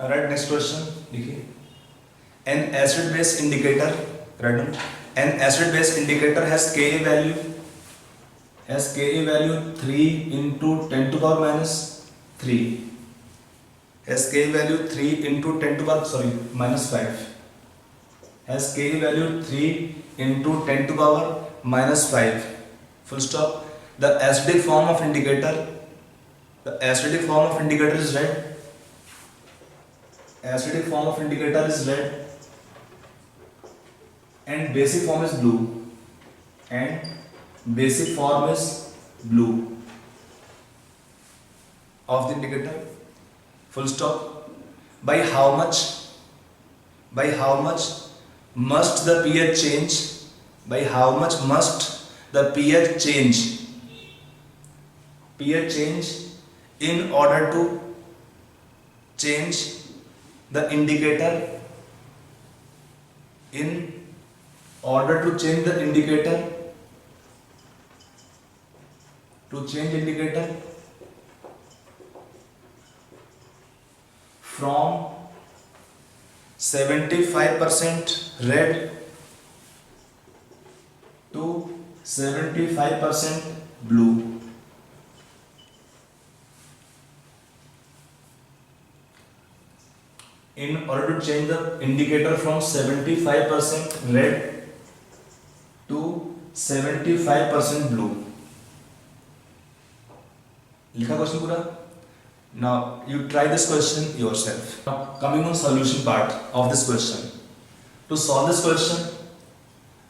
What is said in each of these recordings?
Right, next question देखिए, N acid base indicator, right, N acid base indicator has के value 3 into 10 to power minus 3, has Ke value 3 into 10 to power minus 5, has Ke value 3 into 10 to power minus 5, full stop. The acidic form of indicator is red, and basic form is blue of the indicator, full stop. By how much must the pH change? By how much must the pH change in order to change the indicator? In order to change the indicator, from 75% red to 75% blue. In order to change the indicator from 75% red to 75% blue. लिखा question पूरा. Now you try this question yourself. Now coming on solution part of this question. To solve this question,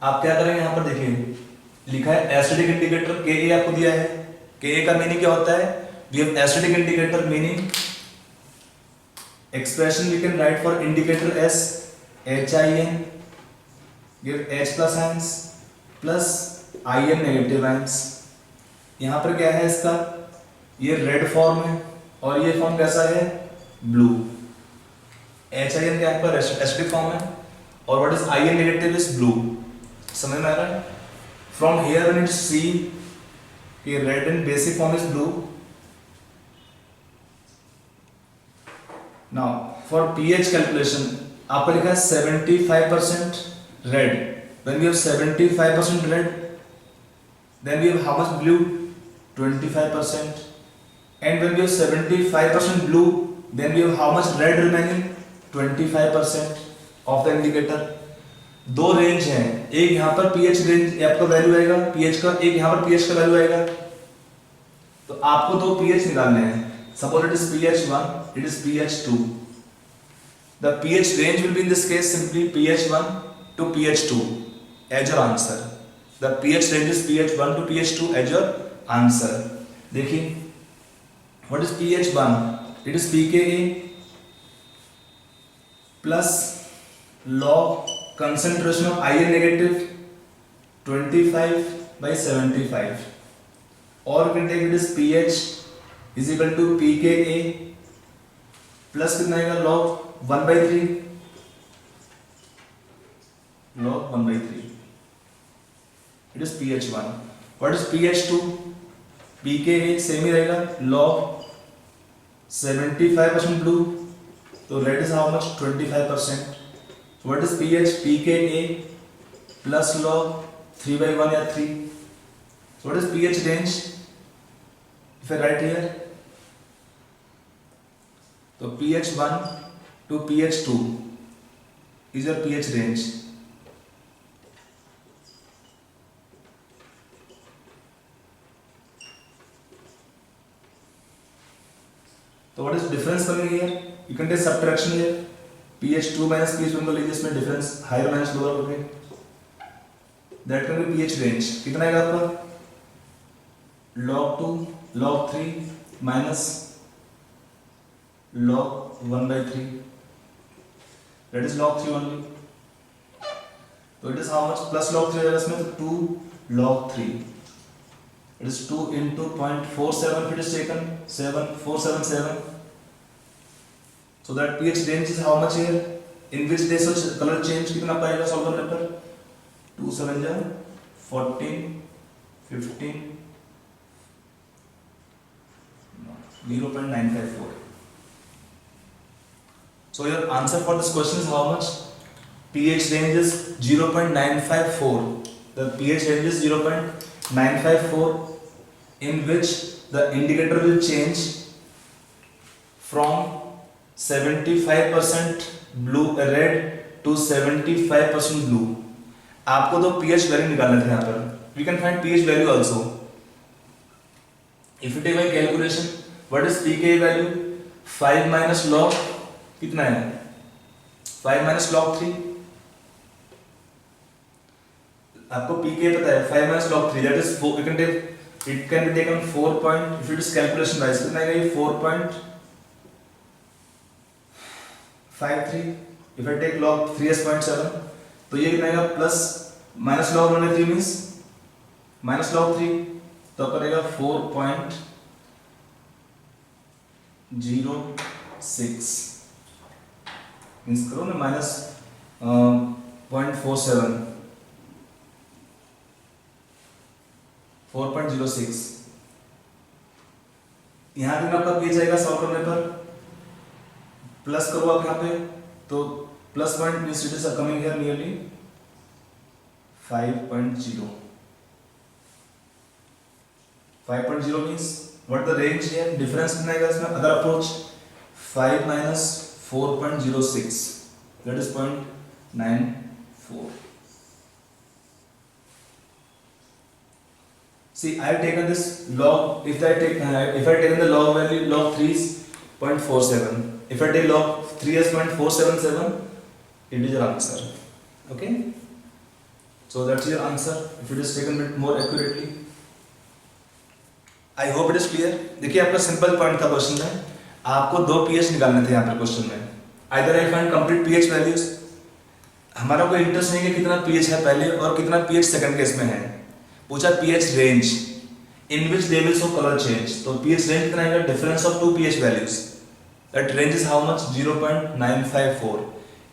आप क्या करेंगे? यहाँ पर देखिए लिखा है एसिडिक इंडिकेटर Ka आपको दिया है. Ka का मीनिंग क्या होता है? We have acidic indicator meaning expression we can write for indicator as HIN, give H plus ions plus IN negative ions. यहाँ पर क्या है इसका? ये रेड फॉर्म है और ये फॉर्म कैसा है? ब्लू. HIN क्या आपका एसिडिक फॉर्म है और what is IN negative is blue. समझ में आ रहा है? From here when it see कि red in basic form is blue. Now for pH calculation आपका लिखा है 75% red. When we have 75% red, then we have how much blue? 25%. And when we have 75% blue, then we have how much red remaining? 25% of the indicator. दो range हैं, एक यहाँ पर pH range आपका value आएगा pH का, एक यहाँ पर pH का वैल्यू आएगा. तो आपको दो pH निकालने हैं. Suppose it is pH1, it is pH2. The pH range will be in this case simply pH1 to pH2 as your answer. The pH range is pH1 to pH2 as your answer. देखिए what is pH1? It is pKa plus log concentration of IN negative 25 by 75, or we can take it as pH is equal to pKa plus कितना आएगा? log 1 by 3. log 1 by 3. It is pH1. What is pH2? pKa same ही रहेगा, log 75% blue, तो red is how much? 25%. So what is pH? pKa plus log 3 by 1 या 3. So what is pH range? If I write here, तो pH1 to pH2 is your pH range. So what is difference coming here? You can take subtraction here. pH2 minus pH1 को लीजिए, इसमें difference higher minus lower हो गए. That can be pH range. कितना आएगा आपका? log 2, log 3 minus log 1 by 3. That is log 3 only. So it is how much? Plus log 3 आएगा इसमें, तो 2 log 3. It is 2 into 0.47 if it is taken, 7477. So that pH range is how much here? In which days of color change कितना पाएगा solve करने पर? 2 7 जा 14, 15, 0.954. So your answer for this question is how much? pH range is 0.954. The pH range is 0.954, in which the indicator will change from 75% blue red to 75% blue. आपको तो pH value निकालने थे यहाँ पर. We can find pH value also. If you take my calculation, what is pK value? 5 minus log कितना है? 5 minus log 3. आपको pK पता है 5 minus log 3, that is 4. You can take, it can be taken 4 point, if it is calculation wise कितना है ये 4.53. if I take log 3 as 0.7 तो ये कितना आएगा plus minus log 3 means minus log 3 तो करेगा 4.06 मीन्स करो ना माइनस 0.47 4.06. यहाँ पे आपका पीएच आएगा सॉल्व करने पर प्लस करो आप यहाँ पे तो plus point means it is coming here nearly 5.0. 5.0 means what the range here difference कितना आएगा इसमें other approach 5 minus 4.06 that is 0.94. See, I have taken this log. If I taken the log value, log 3 is 0.47. If I take log 3 as 0.477, it is your answer. Okay? So that's your answer. If it is taken a bit more accurately. I hope it is clear. देखिए आपका simple point था question में. आपको दो pH निकालने थे यहाँ पर क्वेश्चन में. Either I find complete pH values. हमारा कोई इंटरेस्ट नहीं है कितना पीएच है पहले और कितना पीएच सेकंड केस में है. पूछा pH range in which they will show color change. तो pH range कितना आएगा? Difference of two pH values. That range is how much? 0.954.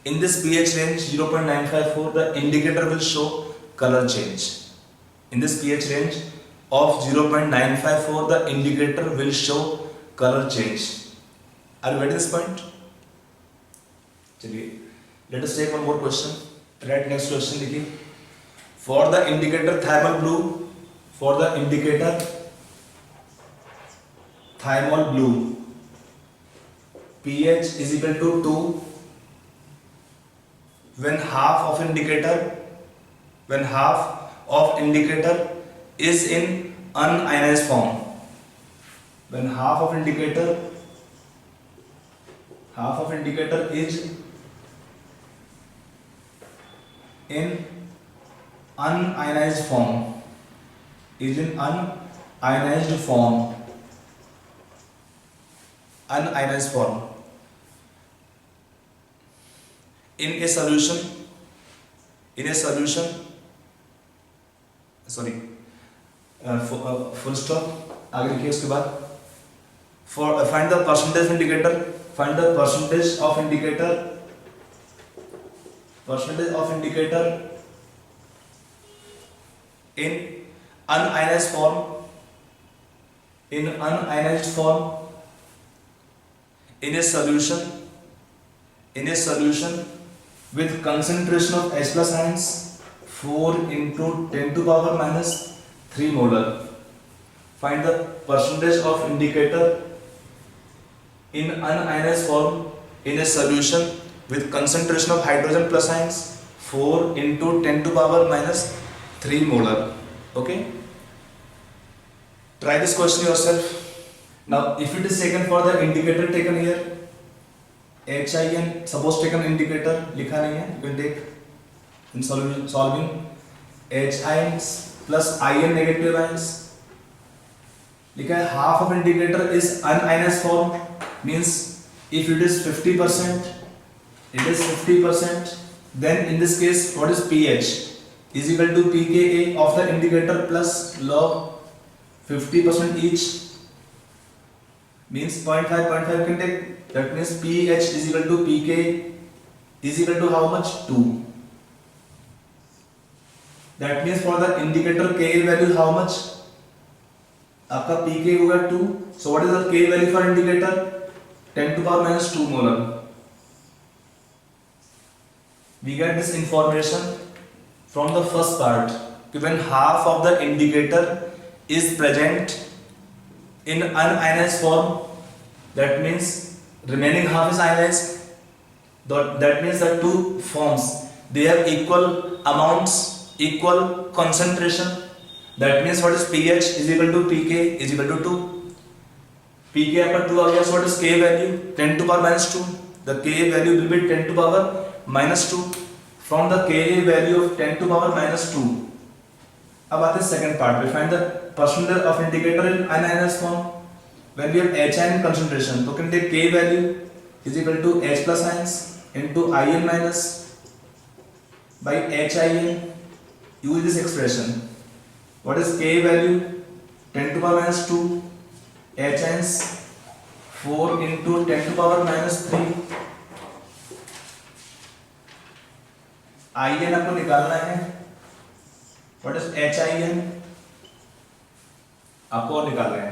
In this pH range 0.954, the indicator will show color change. In this pH range of 0.954, the indicator will show color change. Are you getting this point? चलिए, let us take one more question. Write next question लिखिए. For the indicator thermal blue, pH is equal to 2 when half of indicator is in unionized form. When half of indicator is in unionized form. In a solution, full stop. आगे लिखिए उसके बाद. Find the percentage of indicator in unionized form in a solution with concentration of H plus ions 4 into 10 to power minus 3 molar. Find the percentage of indicator in unionized form in a solution with concentration of hydrogen plus ions 4 into 10 to power minus 3 molar. Okay? Try this question yourself. Now, if it is taken for the indicator taken here, HIN, suppose taken indicator, लिखा नहीं है, you can take in solving H ions plus IN negative ions. लिखा है half of indicator is unionized form, means if it is 50%, then in this case, what is pH? Is equal to pKa of the indicator plus log 50% each, means 0.5 can take. That means pH is equal to pK is equal to how much? 2. That means for the indicator Ka value how much? आपका pK होगा 2. So what is the K value for indicator? 10 to power minus 2 molar. we get this information from the first part, when half of the indicator is present in unionized form, that means remaining half is ionized. That means the two forms, they have equal amounts, equal concentration. That means what is pH is equal to pK is equal to 2. pK आपका 2 आ गया, so what is K value? 10 to power minus 2. The K value will be 10 to power minus 2. From the Ka value of 10 to power minus 2. अब आते हैं second part. We find the percentage of indicator in unionized form. When we have HN concentration, so can take K value is equal to H plus ions into In minus by HIN. Use this expression. What is K value? 10 to power minus 2. H ions 4 into 10 to power minus 3. In आपको निकालना है. What is HIN? आपको निकालना है.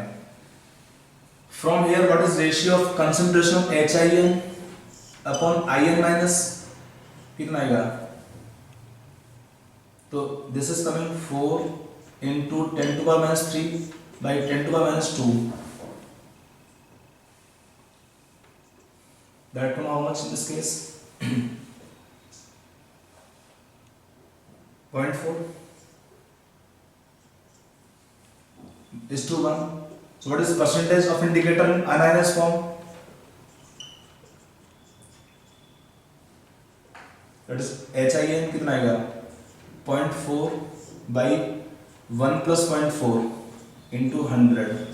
From here, what is ratio of concentration of HIN upon In minus? कितना आएगा? तो this is coming 4 into 10 to power minus 3 by 10 to power minus 2. That come how much in this case? 0.4 is to 1. So what is the percentage of indicator in unionized form? That is HIN कितना आएगा? 0.4 by 1 plus 0.4 into 100.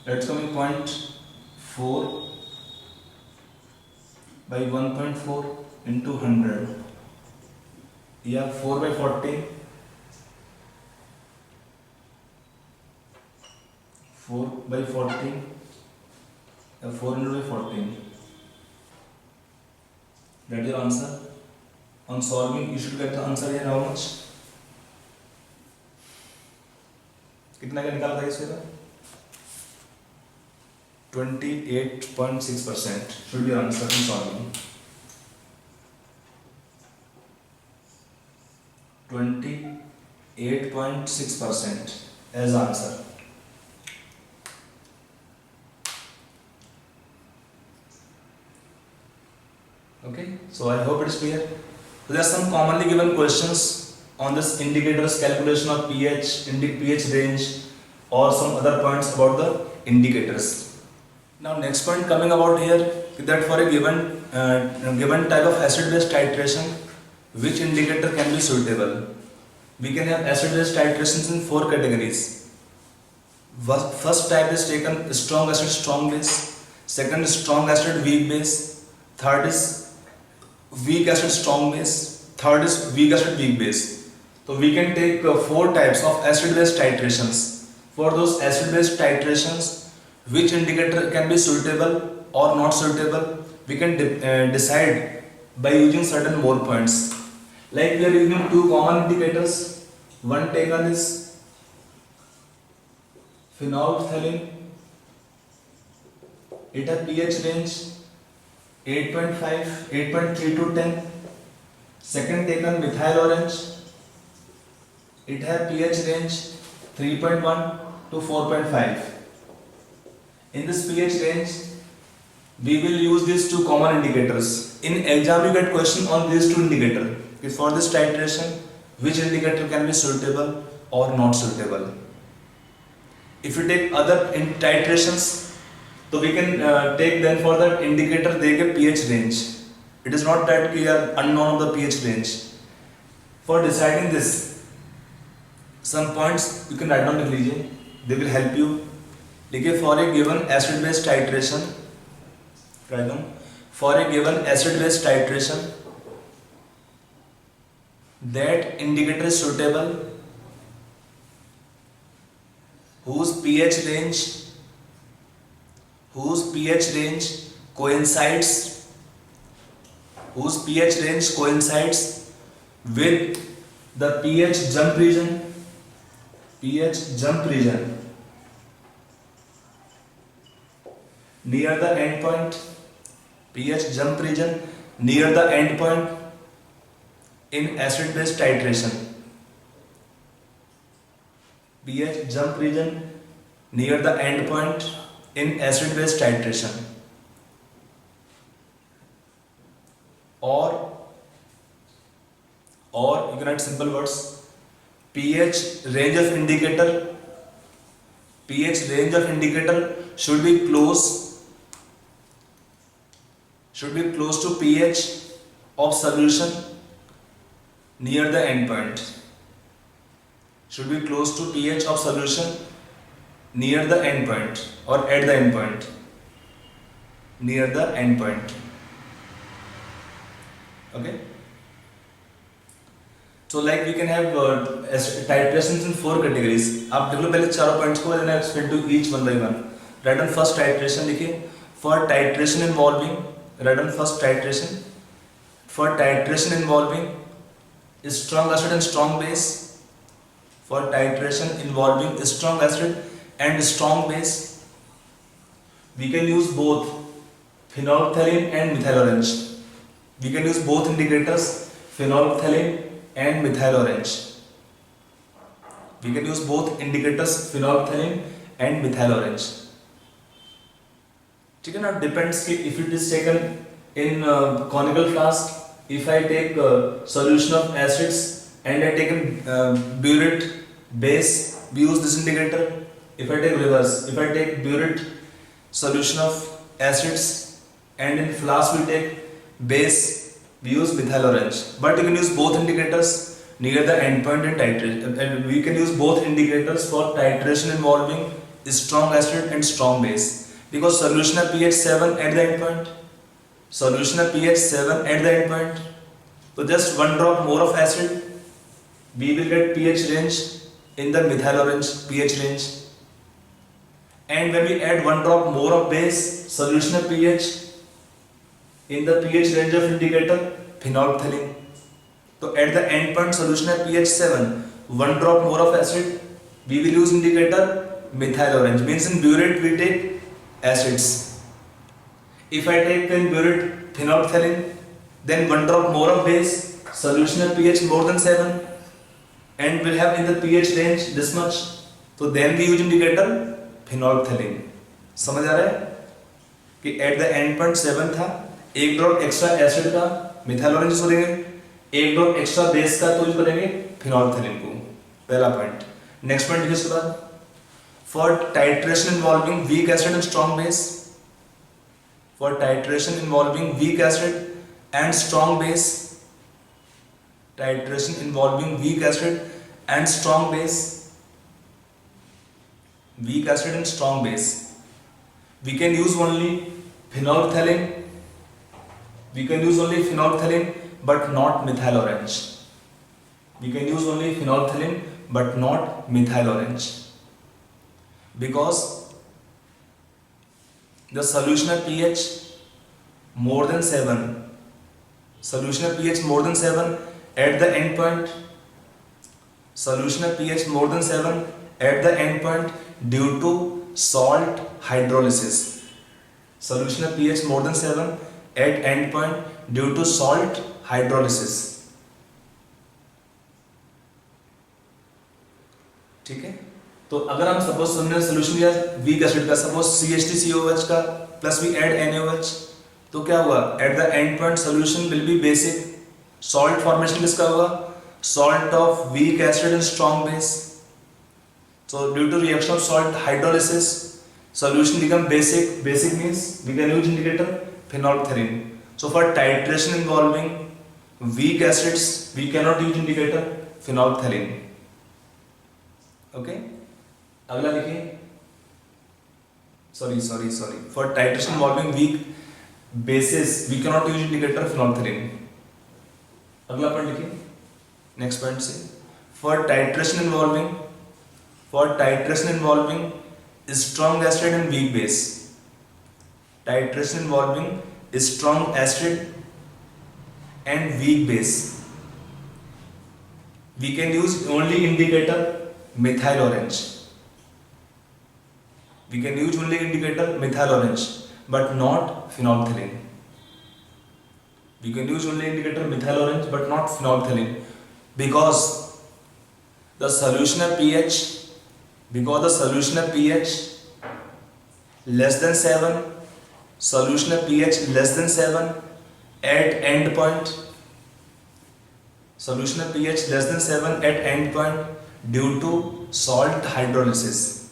That's coming 0.4 by 1.4 into 100. Yeah, 4 by 14. 4 by 14. 400 by 14. That is your answer. On solving, you should get the answer here. How much? कितना का निकाल था इसका? 28.6% should be your answer in solving. 28.6% as answer. Okay, so I hope it is clear. So there are some commonly given questions on this indicators, calculation of pH, pH range, or some other points about the indicators. Now next point coming about here, that for a given type of acid-base titration, which indicator can be suitable? We can have acid-base titrations in 4 categories. First type is taken strong acid, strong base. Second is strong acid, weak base. Third is weak acid, strong base. Third is weak acid, weak base. So we can take 4 types of acid-base titrations. For those acid-base titrations, which indicator can be suitable or not suitable, we can decide by using certain more points. Like we are using 2 common indicators. One taken is phenolphthalein. It has pH range 8.5, 8.3 to 10. Second taken methyl orange. It has pH range 3.1 to 4.5. In this pH range, we will use these 2 common indicators. In exam, you get question on these 2 indicators. For this titration, which indicator can be suitable or not suitable? If you take other titrations, so we can take then for that indicator they give pH range. It is not that we are unknown of the pH range. For deciding this, some points you can write down, they will help you. देखिए for a given acid-base titration, write down, for a given acid-base titration, that indicator is suitable whose pH range coincides with the pH jump region near the end point, pH jump region near the end point in acid base titration. pH jump region near the end point in acid base titration. Or you can write simple words, pH range of indicator should be close to pH of solution near the end point. Should be close to pH of solution near the end point or at the end point. Near the end point. Okay. So like we can have titrations in 4 categories. आप देख लो पहले चारों points को, then I explain to each one by one. Write down first titration लिखिए. For titration involving, write down first titration. For titration involving strong acid and strong base. For titration involving strong acid and strong base, we can use both phenolphthalein and methyl orange. We can use both indicators, phenolphthalein and methyl orange. We can use both indicators, phenolphthalein and methyl orange. ठीक है ना? Depends कि if it is taken in conical flask, if I take solution of acids and I take burette base, we use this indicator. If I take reverse, if I take burette solution of acids and in flask we take base, we use methyl orange. But you can use both indicators near the endpoint in titration, and we can use both indicators for titration involving strong acid and strong base, because solution of pH 7 at the endpoint. Solution of pH 7 at the endpoint. So just one drop more of acid, we will get pH range in the methyl orange pH range. And when we add one drop more of base, solution of pH in the pH range of indicator phenolphthalein. So at the end point solution at pH 7, one drop more of acid, we will use indicator methyl orange. Means in burette we take acids. If I take in burette phenolphthalein, then one drop more of base, solution at pH more than 7, and will have in the pH range this much. So then we use indicator phenolphthalein. समझ आ रहा है कि at the end point 7 था, एक drop extra acid का methyl orange use करेंगे, एक drop extra base का तो यूज करेंगे फिनोल्फथालीन को. पहला पॉइंट. नेक्स्ट पॉइंट लिखिए इसके बाद. For titration involving weak acid and strong base, for titration involving weak acid and strong base, titration involving weak acid and strong base, weak acid and strong base, we can use only phenolphthalein. We can use only phenolphthalein but not methyl orange. We can use only phenolphthalein but not methyl orange, because the solution of pH more than 7, solution of pH more than 7 at the end point, solution of pH more than 7 at the end point due to salt hydrolysis. Solution of pH more than 7 at end point due to salt hydrolysis. ठीक है. तो अगर हम suppose हमने solution लिया weak acid का, suppose CH3COH का plus we add NaOH, तो क्या हुआ? At the end point solution will be basic. Salt formation किसका हुआ? Salt of weak acid and strong base. So due to reaction of salt hydrolysis, solution become basic. Basic means we can use indicator phenolphthalein. So for titration involving weak acids, we cannot use indicator phenolphthalein. Okay. अगला देखिए. Sorry. For titration involving weak bases, we cannot use indicator phenolphthalein. अगला point लिखिए. Next point से for titration involving strong acid and weak base, titration involving strong acid and weak base, we can use only indicator methyl orange. We can use only indicator methyl orange but not phenolphthalein. We can use only indicator methyl orange but not phenolphthalein because the solution of pH less than 7, solution of pH less than 7 at end point, solution of pH less than 7 at end point due to salt hydrolysis.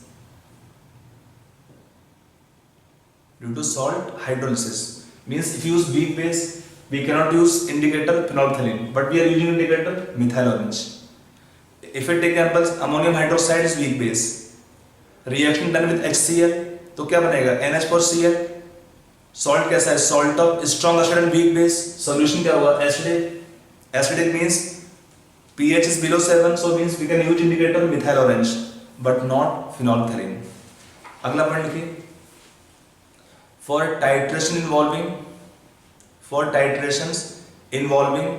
Due to salt hydrolysis means if you use weak base, we cannot use indicator phenolphthalein, but we are using indicator methyl orange. If we take examples, ammonium hydroxide is weak base. Reaction done with HCl, तो क्या बनेगा? NH4Cl. Salt कैसा है? Salt of strong acid and weak base. Solution क्या होगा? Acidic. Acidic means pH is below 7, so means we can use indicator methyl orange, but not phenolphthalein. अगला point लिखिए. For titrations involving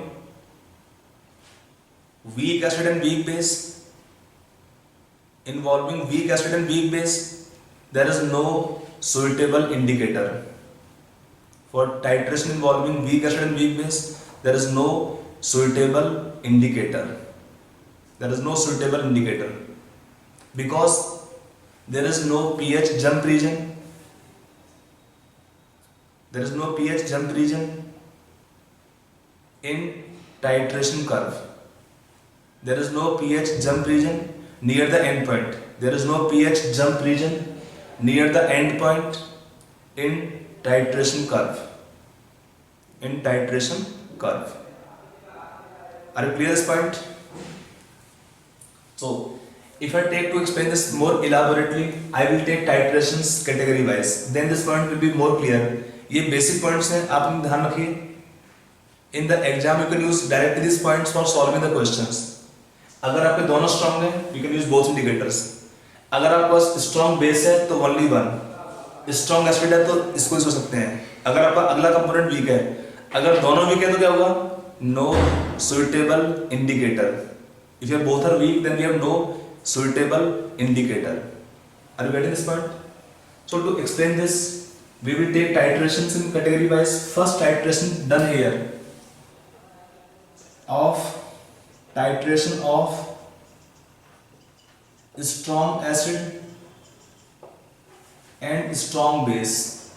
weak acid and weak base, there is no suitable indicator. For titration involving weak acid and weak base, there is no suitable indicator. Because there is no pH jump region. In titration curve. There is no pH jump region near the end point. In titration curve. Are you clear this point? So, if I take to explain this more elaborately, I will take titrations category wise. Then this point will be more clear. ये basic points हैं, आप इन्हें ध्यान रखिए. In the exam, you can use directly these points for solving the questions. अगर आपके दोनों strong हैं, you can use both indicators. अगर आपके पास strong base है, तो only one. Strong acid है, तो इसको यूज कर सकते हैं. अगर आपका अगला component weak है, अगर दोनों weak है, तो क्या होगा? No suitable indicator. If you both are weak, then we have no suitable indicator. Are you getting this point? So to explain this, we will take titrations in category wise. First titration done here of titration of strong acid and strong base.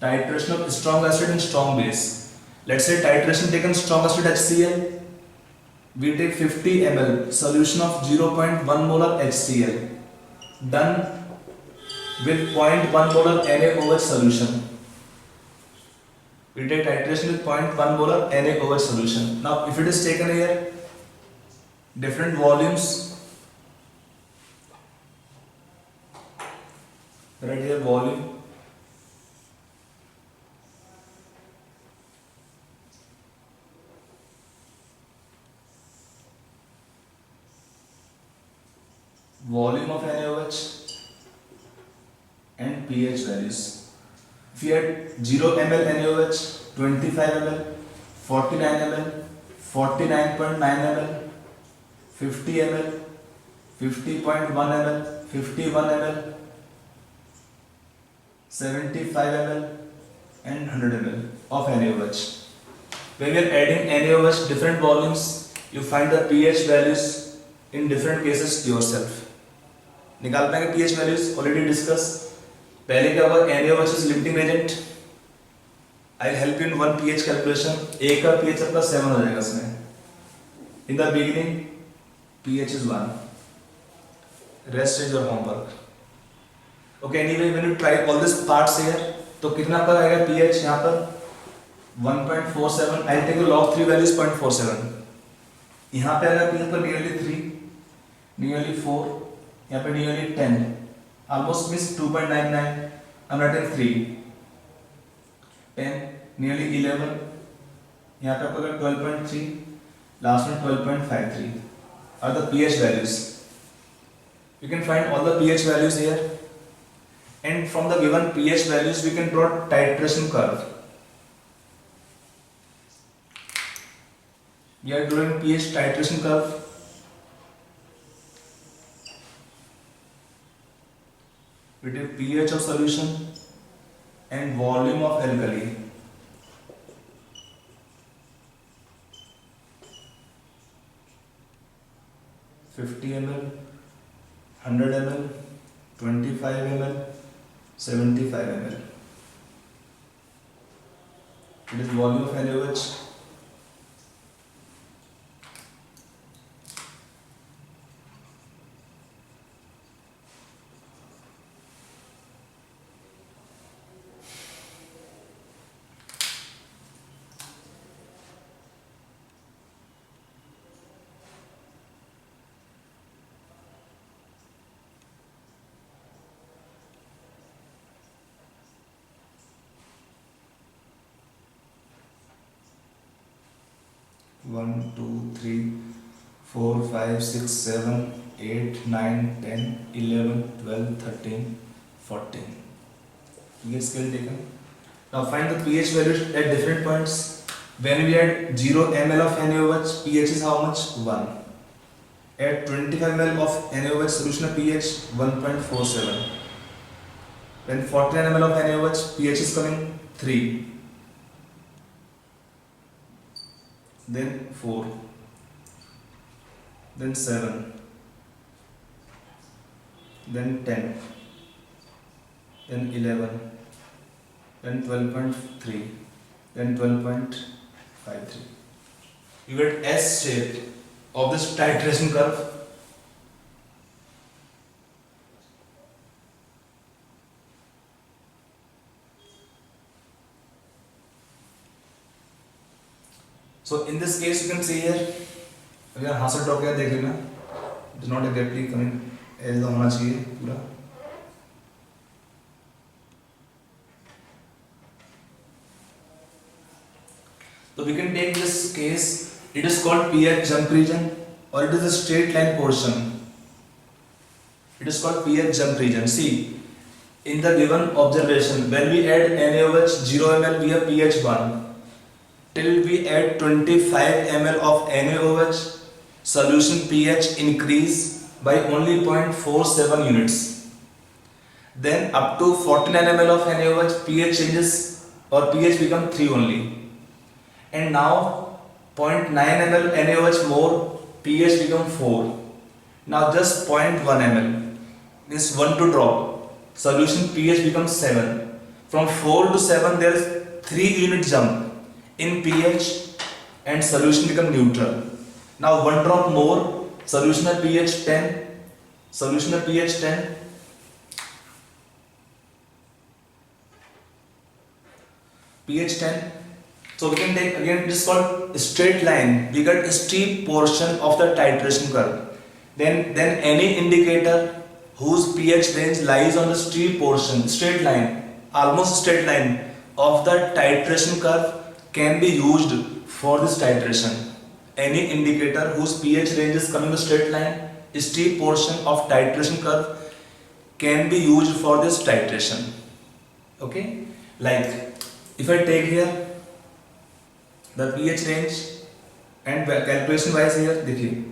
Titration of strong acid and strong base. Let's say titration taken strong acid HCl. We take 50 ml solution of 0.1 molar HCl done with 0.1 molar NaOH solution. We take titration with 0.1 molar NaOH solution. Now if it is taken here, different volumes, right here volume, volume of NaOH and pH values. If you had 0 ml NaOH, 25 ml, 49 ml, 49.9 ml, 50 ml, 50.1 ml, 51 ml, 75 ml and 100 ml of NaOH. When you are adding NaOH different volumes, you find the pH values in different cases yourself. निकाल पाएंगे pH values, already discuss. पहले क्या होगा? NaOH is limiting reagent. I'll help you in one pH calculation. A का pH आपका 7 हो जाएगा इसमें. In the beginning, pH is 1. Rest is your homework. Okay, anyway, when you try all these parts here, तो कितना पर आएगा pH यहाँ पर 1.47. I'll take the log 3 values 0.47. यहाँ पे आएगा pH पर nearly 3, nearly 4. यहाँ पे nearly 10, almost miss 2.99. I'm writing 3, 10, nearly 11. यहाँ पे आपका 12.3, last one 12.53 are the pH values. You can find all the pH values here, and from the given pH values we can draw titration curve. We are drawing pH titration curve. We take pH of solution and volume of alkali. 50 ml, 100 ml, 25 ml, 75 ml. It is volume of NaOH. One, two, three, 4, 5, 6, 7, 8, 9, 10, 11, 12, 13, 14. You get scale taken. Now find the pH values at different points. When we add 0 ml of NaOH, pH is how much? 1. At 25 ml of NaOH solution of pH 1.47. When 49 ml of NaOH, pH is coming 3. Then 4, then 7, then 10, then 11, then 12.3, then 12.53. You get S shape of this titration curve. So in this case you can see here, अगर यहाँ से draw किया देख लेना, it is not exactly coming ऐसा होना चाहिए पूरा. So we can take this case, it is called pH jump region or it is a straight line portion. It is called pH jump region. See, in the given observation, when we add NaOH 0 ml, we have pH 1. Till we add 25 ml of NaOH, solution pH increase by only 0.47 units. Then up to 49 ml of NaOH, pH changes or pH become 3 only. And now 0.9 ml NaOH more, pH become 4. Now just 0.1 ml means 1 to drop, solution pH becomes 7. From 4 to 7 there is 3 unit jump in pH and solution become neutral. Now 1 drop more, solution at pH 10, solution at pH 10, pH 10. So we can take again, it is called straight line. We get a steep portion of the titration curve. Then any indicator whose pH range lies on the steep portion, straight line, almost straight line of the titration curve can be used for this titration. Any indicator whose pH range is coming to straight line, steep portion of titration curve can be used for this titration. Okay, like if I take here the pH range and calculation wise here, देखिए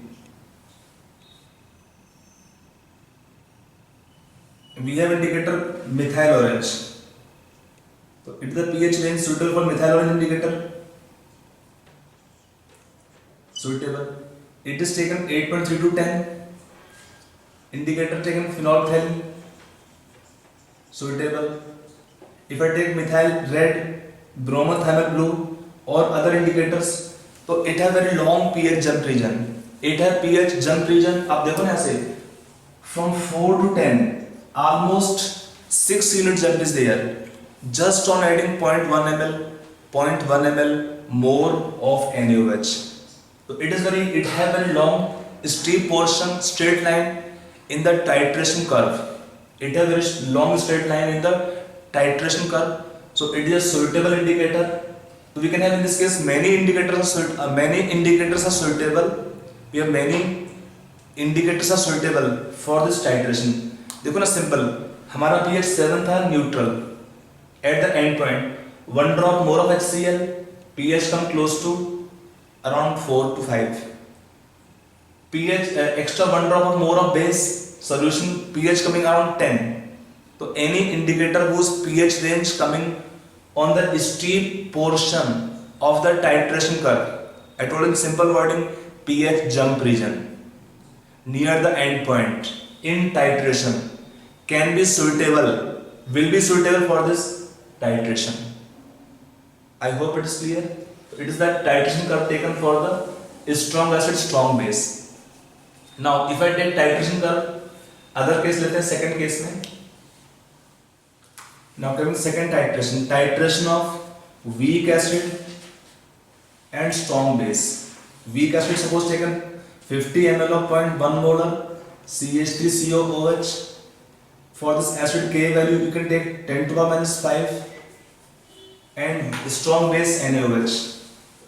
we have indicator methyl orange. So it is the pH range suitable for methyl orange indicator. Suitable. It is taken 8.3 to 10. Indicator taken phenolphthalein. Suitable. If I take methyl red, bromothiamine blue or other indicators, so it has very long pH jump region. It has pH jump region. आप देखो ना ऐसे from 4 to 10, almost 6 unit jump is there. Just on adding 0.1 ml more of NaOH. So it has very long steep portion, straight line in the titration curve. It has very long straight line in the titration curve. So it is a suitable indicator. So we can have in this case many indicators are suitable. We have many indicators are suitable for this titration. देखो ना simple, हमारा pH 7 था neutral. At the end point, 1 drop more of HCl, pH come close to around 4 to 5. pH extra 1 drop of more of base, solution pH coming around 10. So any indicator whose pH range coming on the steep portion of the titration curve, I told in simple wording, pH jump region. near the end point in titration can be suitable, will be suitable for this titration. I hope it is clear. It is that titration curve taken for the strong acid, strong base. Now if I take titration curve, other case लेते हैं second case में. Now coming second titration, titration of weak acid and strong base. Weak acid suppose taken 50 ml of 0.1 molar CH3COOH. For this acid K value you can take 10 to the minus 5 and strong base NaOH.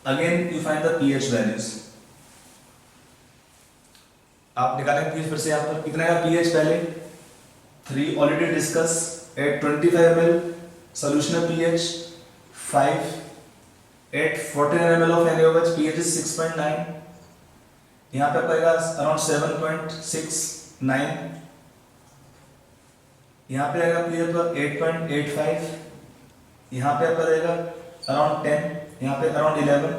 Again you find the pH values. आप निकालेंगे pH फिर से यहाँ पर कितना है pH पहले 3 already discuss at 25 ml solution of pH 5 at 14 ml of NaOH pH is 6.9. यहाँ पे पड़ेगा around 7.69. यहाँ पे आएगा pH पर 8.85. यहाँ पे आपका रहेगा अराउंड 10, यहाँ पे अराउंड 11.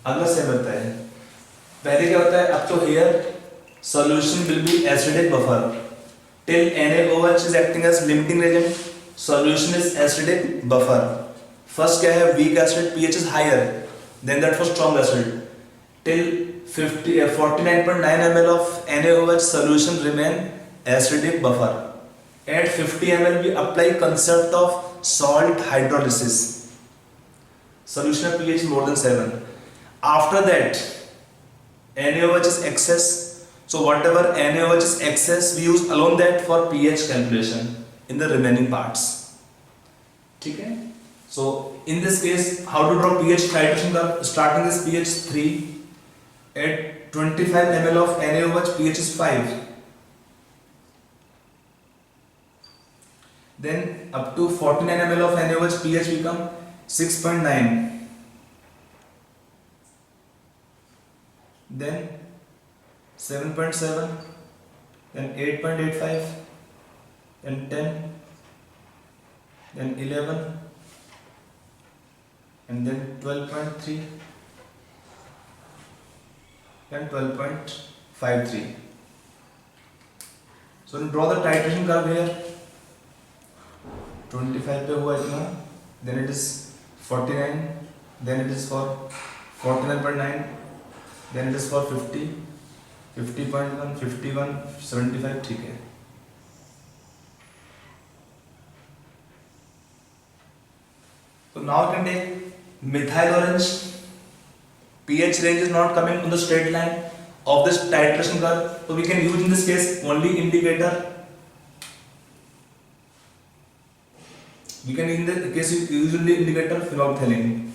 अगला से बढ़ता है. पहले क्या होता है, अब तो here solution will be acidic buffer till NaOH is acting as limiting reagent. Solution is acidic buffer. First क्या है, weak acid pH is higher than that for strong acid. Till 49.9 ml of NaOH solution remain acidic buffer. At 50 ml we apply concept of salt hydrolysis. Solution of pH more than 7. After that NaOH is excess, so whatever NaOH is excess we use alone that for pH calculation in the remaining parts. ठीक है. So in this case how to draw pH titration curve? Starting is pH 3 at 25 ml of NaOH pH is 5. Then up to 49 ml of NaOH pH become 6.9. Then 7.7. Then 8.85. Then 10. Then 11. And then 12.3. Then 12.53. So draw the titration curve here. 25 पे हुआ इतना, then it is 49, then it is for 49.9, then it is for 50, 50.1, 51, 75. ठीक है. So now you can take methyl orange. pH range is not coming on the straight line of this titration curve, so we can use in this case only indicator. We can in the case usually indicator phenolphthalein.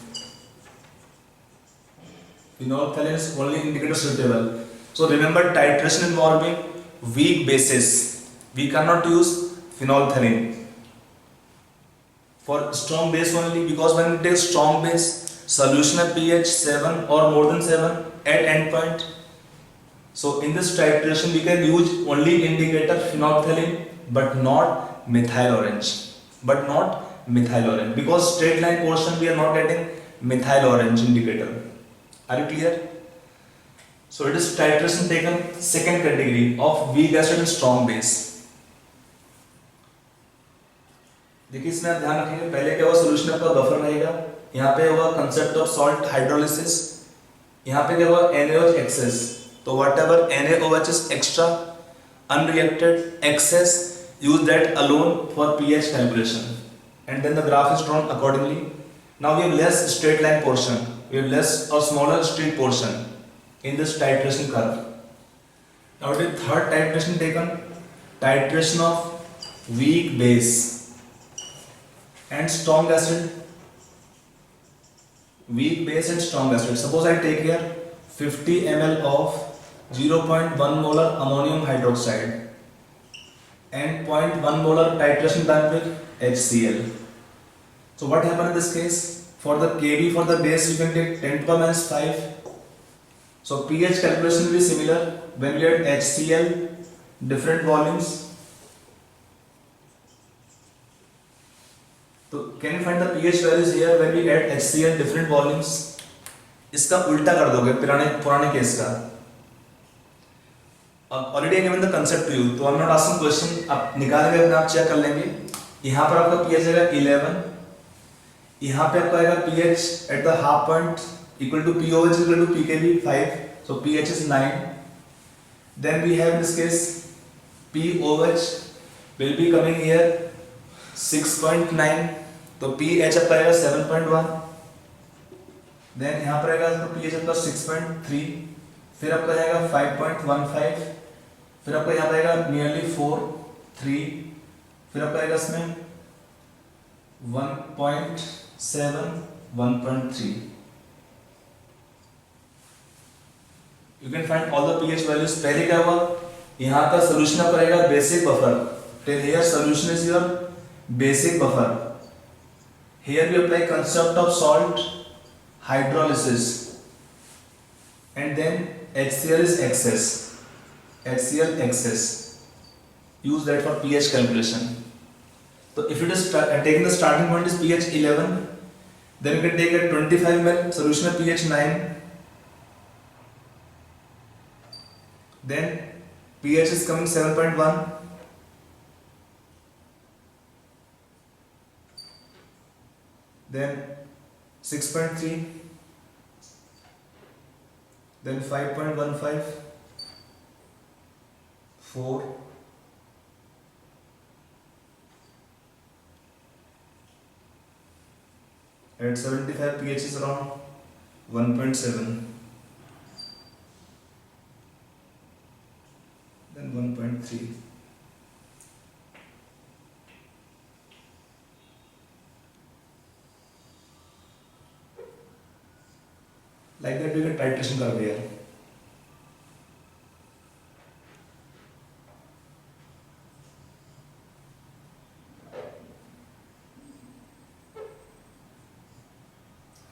Phenolphthalein is only indicator suitable. So remember titration involving weak bases. We cannot use phenolphthalein. For strong base only, because when we take strong base, solution of pH 7 or more than 7 at end point. So in this titration we can use only indicator phenolphthalein but not methyl orange. But not methyl orange, because straight line portion we are not getting methyl orange indicator. Are you clear? So it is titration taken second category of weak acid and strong base. देखिए इसमें आप ध्यान रखिए, पहले क्या हुआ, solution आपका buffer रहेगा, यहाँ पे हुआ कंसेप्ट ऑफ सॉल्ट हाइड्रोलिसिस, यहाँ पे क्या हुआ NaOH एक्सेस. तो whatever NaOH is extra unreacted excess, use that alone for pH calculation, and then the graph is drawn accordingly. Now we have less straight line portion, we have less or smaller straight portion in this titration curve. Now the third titration taken, titration of weak base and strong acid. Weak base and strong acid. Suppose I take here 50 ml of 0.1 molar ammonium hydroxide and 0.1 molar titration done with HCl. So what happened in this case? For the Kb for the base you can take 10 to the minus 5. So pH calculation will be similar when we add HCl different volumes. So can you find the pH values here when we add HCl different volumes? इसका उल्टा कर दोगे पुराने case का. Already given the concept to you, तो I am not asking question, आप निकाल के अपने आप चेक कर लेंगे। यहाँ पर आपका पीएच आएगा 11, यहाँ पे आपका आएगा pH at the half point equal to pOH equal to pKb 5, so pH is 9. Then we have in this case pOH will be coming here 6.9, तो pH आपका आएगा 7.1. Then यहाँ पर आएगा तो pH आपका 6.3, फिर आपका जाएगा 5.15, फिर आपका यहाँ पर आएगा नियरली 4, 3, फिर आपका आएगा इसमें 1.7, 1.3. You can find all the pH values. पहले क्या हुआ, यहाँ का solution आपका रहेगा basic buffer. Till here solution is your basic buffer. Here we apply concept of salt hydrolysis, and then HCl is excess. HCl excess. Use that for pH calculation. So if it is taking the starting point is pH 11, then you can take a 25 ml solution of pH 9. Then pH is coming 7.1. Then 6.3. Then 5.15. 4. At 75 pH is around 1.7. Then 1.3. Like that we get titration curve here.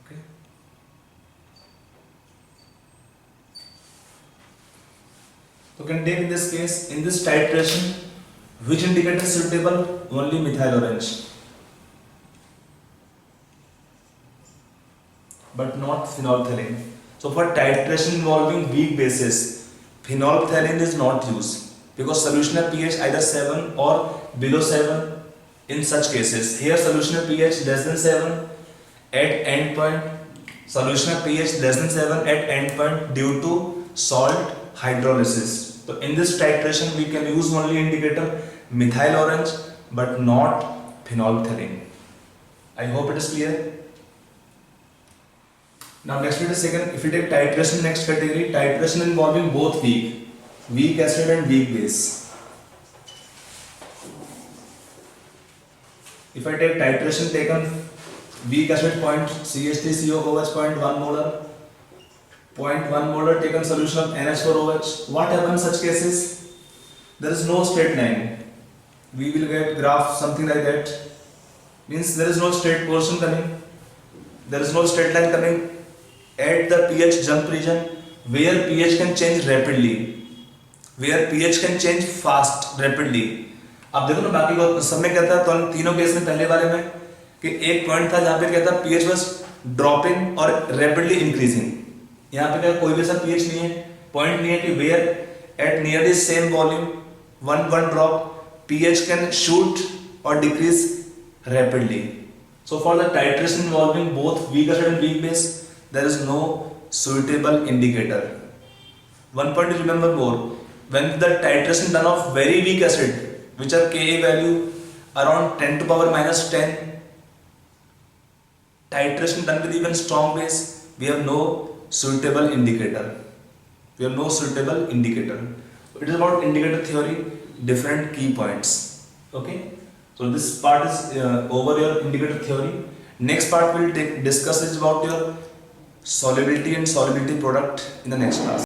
Okay. So can take in this case, in this titration, which indicator is suitable? Only methyl orange, but not phenolphthalein. So for titration involving weak bases, phenolphthalein is not used because solution of pH either 7 or below 7 in such cases. Here solution of pH less than 7 at end point, solution of pH less than 7 at end point due to salt hydrolysis. So in this titration we can use only indicator methyl orange but not phenolphthalein. I hope it is clear. Now next we take second, if you take titration next category, titration involving both weak acid and weak base. If I take titration taken weak acid point CH3COOH 0.1 molar, 0.1 molar taken solution of NH4OH. What happens in such cases? There is no straight line. We will get graph something like that. Means there is no straight portion coming. There is no straight line coming at the pH jump region where pH can change rapidly, where pH can change fast rapidly. अब देखो ना बाकी को सब में कहता है, तो हम तीनों केस में पहले बारे में कि एक पॉइंट था जहाँ पे कहता है pH was dropping और rapidly increasing. यहाँ पे क्या कोई भी ऐसा pH नहीं है, पॉइंट नहीं है कि where at nearly same volume one drop pH can shoot or decrease rapidly. So for the titration involving both weak acid and weak base, there is no suitable indicator. One point to remember more, when the titration done of very weak acid, which are Ka value around 10 to power minus 10, titration done with even strong base, we have no suitable indicator. We have no suitable indicator. It is about indicator theory, different key points. Okay. So this part is over your indicator theory. Next part we'll discuss is about your solubility and solubility product in the next class.